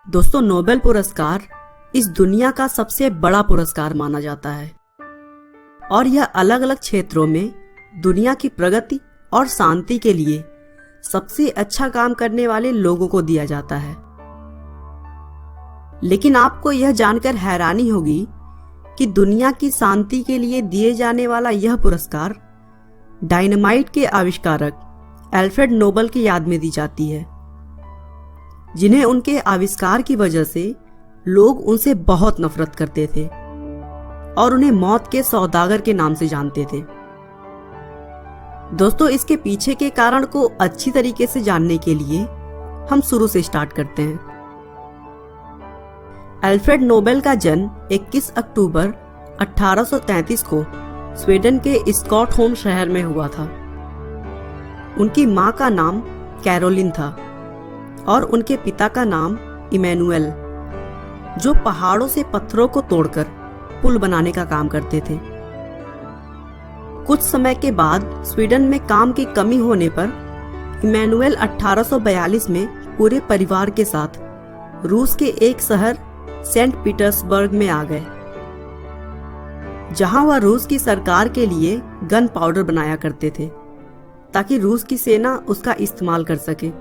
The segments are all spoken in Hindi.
दोस्तों, नोबेल पुरस्कार इस दुनिया का सबसे बड़ा पुरस्कार माना जाता है और यह अलग अलग क्षेत्रों में दुनिया की प्रगति और शांति के लिए सबसे अच्छा काम करने वाले लोगों को दिया जाता है। लेकिन आपको यह जानकर हैरानी होगी कि दुनिया की शांति के लिए दिए जाने वाला यह पुरस्कार डायनामाइट के आविष्कारक एल्फ्रेड नोबेल की याद में दी जाती है, जिन्हें उनके आविष्कार की वजह से लोग उनसे बहुत नफरत करते थे और उन्हें मौत के सौदागर के नाम से जानते थे। दोस्तों, इसके पीछे के कारण को अच्छी तरीके से जानने के लिए हम शुरू से स्टार्ट करते हैं। एल्फ्रेड नोबेल का जन्म 21 अक्टूबर 1833 को स्वीडन के स्टॉकहोम शहर में हुआ था। उनकी मां का नाम कैरोलिन था और उनके पिता का नाम इमैनुएल, जो पहाड़ों से पत्थरों को तोड़कर पुल बनाने का काम करते थे। कुछ समय के बाद स्वीडन में काम की कमी होने पर इमैनुएल 1842 में पूरे परिवार के साथ रूस के एक शहर सेंट पीटर्सबर्ग में आ गए, जहां वह रूस की सरकार के लिए गन पाउडर बनाया करते थे ताकि रूस की सेना उसका इस्तेमाल कर सके।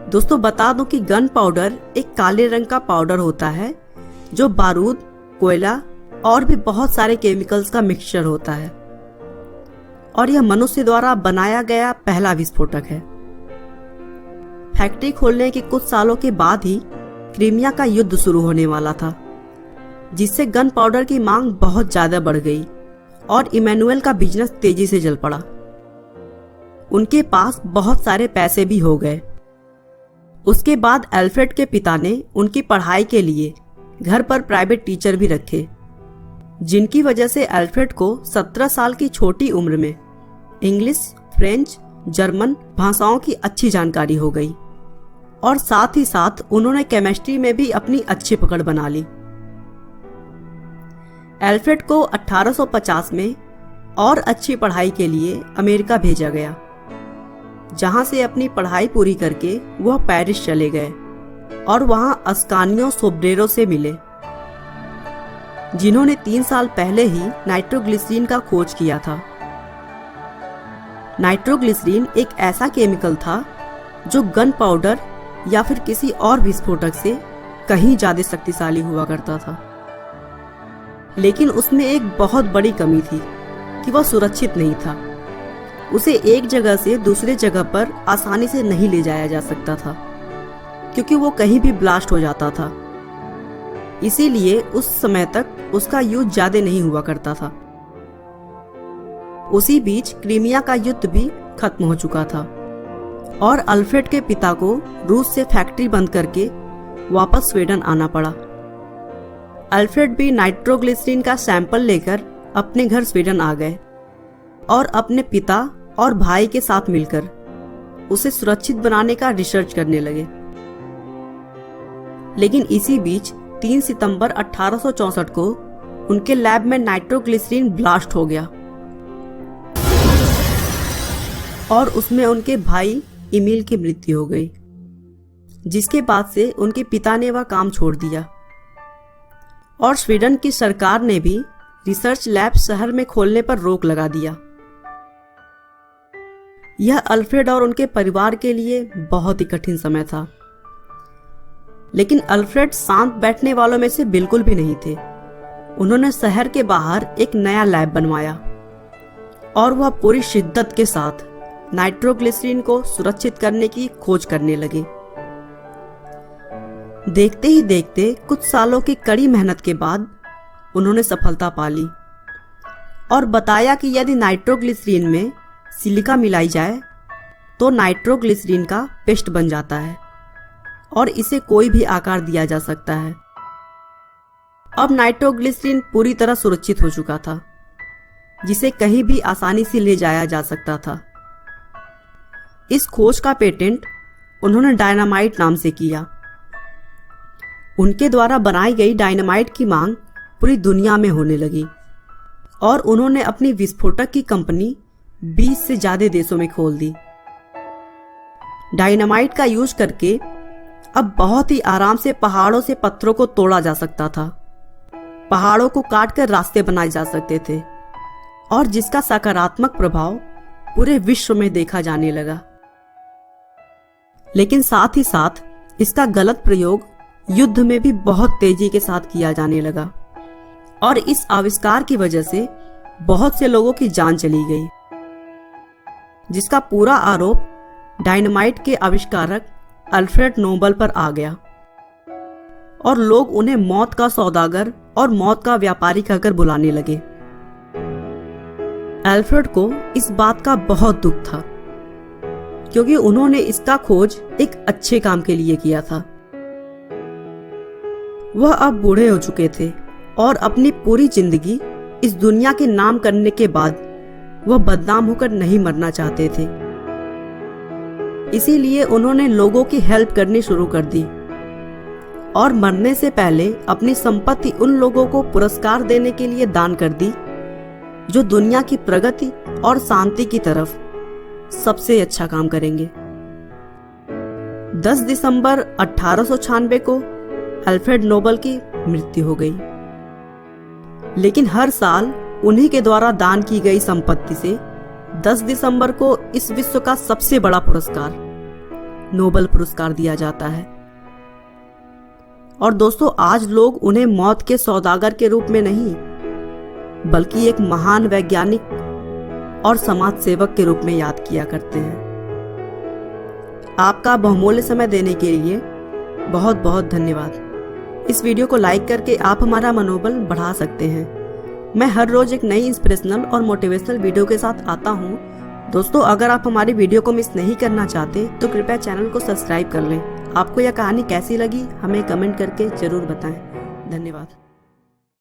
दोस्तों, बता दूं कि गन पाउडर एक काले रंग का पाउडर होता है जो बारूद, कोयला और भी बहुत सारे केमिकल्स का मिक्सचर होता है और यह मनुष्य द्वारा बनाया गया पहला विस्फोटक है। फैक्ट्री खोलने के कुछ सालों के बाद ही क्रीमिया का युद्ध शुरू होने वाला था, जिससे गन पाउडर की मांग बहुत ज्यादा बढ़ गई और इमैनुएल का बिजनेस तेजी से चल पड़ा। उनके पास बहुत सारे पैसे भी हो गए। उसके बाद एल्फ्रेड के पिता ने उनकी पढ़ाई के लिए घर पर प्राइवेट टीचर भी रखे, जिनकी वजह से एल्फ्रेड को 17 साल की छोटी उम्र में इंग्लिश, फ्रेंच, जर्मन भाषाओं की अच्छी जानकारी हो गई और साथ ही साथ उन्होंने केमिस्ट्री में भी अपनी अच्छी पकड़ बना ली। एल्फ्रेड को 1850 में और अच्छी पढ़ाई के लिए अमेरिका भेजा गया, जहां से अपनी पढ़ाई पूरी करके वह पेरिस चले गए और वहां अस्कानियो सोब्रेरो से मिले, जिन्होंने 3 साल पहले ही नाइट्रोग्लिसरीन का खोज किया था। नाइट्रोग्लिसरीन एक ऐसा केमिकल था जो गन पाउडर या फिर किसी और विस्फोटक से कहीं ज्यादा शक्तिशाली हुआ करता था, लेकिन उसमें एक बहुत बड़ी कमी थी कि वह सुरक्षित नहीं था। उसे एक जगह से दूसरे जगह पर आसानी से नहीं ले जाया जा सकता था, क्योंकि वो कहीं भी ब्लास्ट हो जाता था। इसीलिए उस समय तक उसका यूज ज्यादा नहीं हुआ करता था। उसी बीच क्रीमिया का युद्ध भी खत्म हो चुका था और अल्फ्रेड के पिता को रूस से फैक्ट्री बंद करके वापस स्वीडन आना पड़ा। अल्फ्रेड भी नाइट्रोग्लिसरीन का सैंपल लेकर अपने घर स्वीडन आ गए और अपने पिता और भाई के साथ मिलकर उसे सुरक्षित बनाने का रिसर्च करने लगे। लेकिन इसी बीच 3 सितंबर 1864 को उनके लैब में नाइट्रोग्लिसरीन ब्लास्ट हो गया और उसमें उनके भाई इमिल की मृत्यु हो गई, जिसके बाद से उनके पिता ने वह काम छोड़ दिया और स्वीडन की सरकार ने भी रिसर्च लैब शहर में खोलने पर रोक लगा दिया। यह अल्फ्रेड और उनके परिवार के लिए बहुत ही कठिन समय था, लेकिन अल्फ्रेड शांत बैठने वालों में से बिल्कुल भी नहीं थे। उन्होंने शहर के बाहर एक नया लैब बनवाया और वह पूरी शिद्दत के साथ नाइट्रोग्लिसरीन को सुरक्षित करने की खोज करने लगे। देखते ही देखते कुछ सालों की कड़ी मेहनत के बाद उन्होंने सफलता पा ली और बताया कि यदि नाइट्रोग्लिसरीन में सिलिका मिलाई जाए तो नाइट्रोग्लिसरीन का पेस्ट बन जाता है और इसे कोई भी आकार दिया जा सकता है। अब नाइट्रोग्लिसरीन पूरी तरह सुरक्षित हो चुका था, जिसे कहीं भी आसानी से ले जाया जा सकता था। इस खोज का पेटेंट उन्होंने डायनामाइट नाम से किया। उनके द्वारा बनाई गई डायनामाइट की मांग पूरी दुनिया में होने लगी और उन्होंने अपनी विस्फोटक की कंपनी 20 से ज्यादा देशों में खोल दी। डायनामाइट का यूज करके अब बहुत ही आराम से पहाड़ों से पत्थरों को तोड़ा जा सकता था, पहाड़ों को काटकर रास्ते बनाए जा सकते थे और जिसका सकारात्मक प्रभाव पूरे विश्व में देखा जाने लगा। लेकिन साथ ही साथ इसका गलत प्रयोग युद्ध में भी बहुत तेजी के साथ किया जाने लगा और इस आविष्कार की वजह से बहुत से लोगों की जान चली गई, जिसका पूरा आरोप डायनामाइट के आविष्कारक अल्फ्रेड नोबल पर आ गया और लोग उन्हें मौत का सौदागर और मौत का व्यापारी कहकर बुलाने लगे। अल्फ्रेड को इस बात का बहुत दुख था क्योंकि उन्होंने इसका खोज एक अच्छे काम के लिए किया था। वह अब बूढ़े हो चुके थे और अपनी पूरी जिंदगी इस दुनिया के नाम करने के बाद वह बदनाम होकर नहीं मरना चाहते थे। इसीलिए उन्होंने लोगों की हेल्प करनी शुरू कर दी और मरने से पहले अपनी संपत्ति उन लोगों को पुरस्कार देने के लिए दान कर दी जो दुनिया की प्रगति और शांति की तरफ सबसे अच्छा काम करेंगे। 10 दिसंबर 1896 को अल्फ्रेड नोबल की मृत्यु हो गई, लेकिन हर साल उन्हीं के द्वारा दान की गई संपत्ति से 10 दिसंबर को इस विश्व का सबसे बड़ा पुरस्कार नोबल पुरस्कार दिया जाता है। और दोस्तों, आज लोग उन्हें मौत के सौदागर के रूप में नहीं बल्कि एक महान वैज्ञानिक और समाज सेवक के रूप में याद किया करते हैं। आपका बहुमूल्य समय देने के लिए बहुत बहुत धन्यवाद। इस वीडियो को लाइक करके आप हमारा मनोबल बढ़ा सकते हैं। मैं हर रोज एक नई इंस्पिरेशनल और मोटिवेशनल वीडियो के साथ आता हूँ। दोस्तों, अगर आप हमारी वीडियो को मिस नहीं करना चाहते तो कृपया चैनल को सब्सक्राइब कर लें। आपको यह कहानी कैसी लगी हमें कमेंट करके जरूर बताएं। धन्यवाद।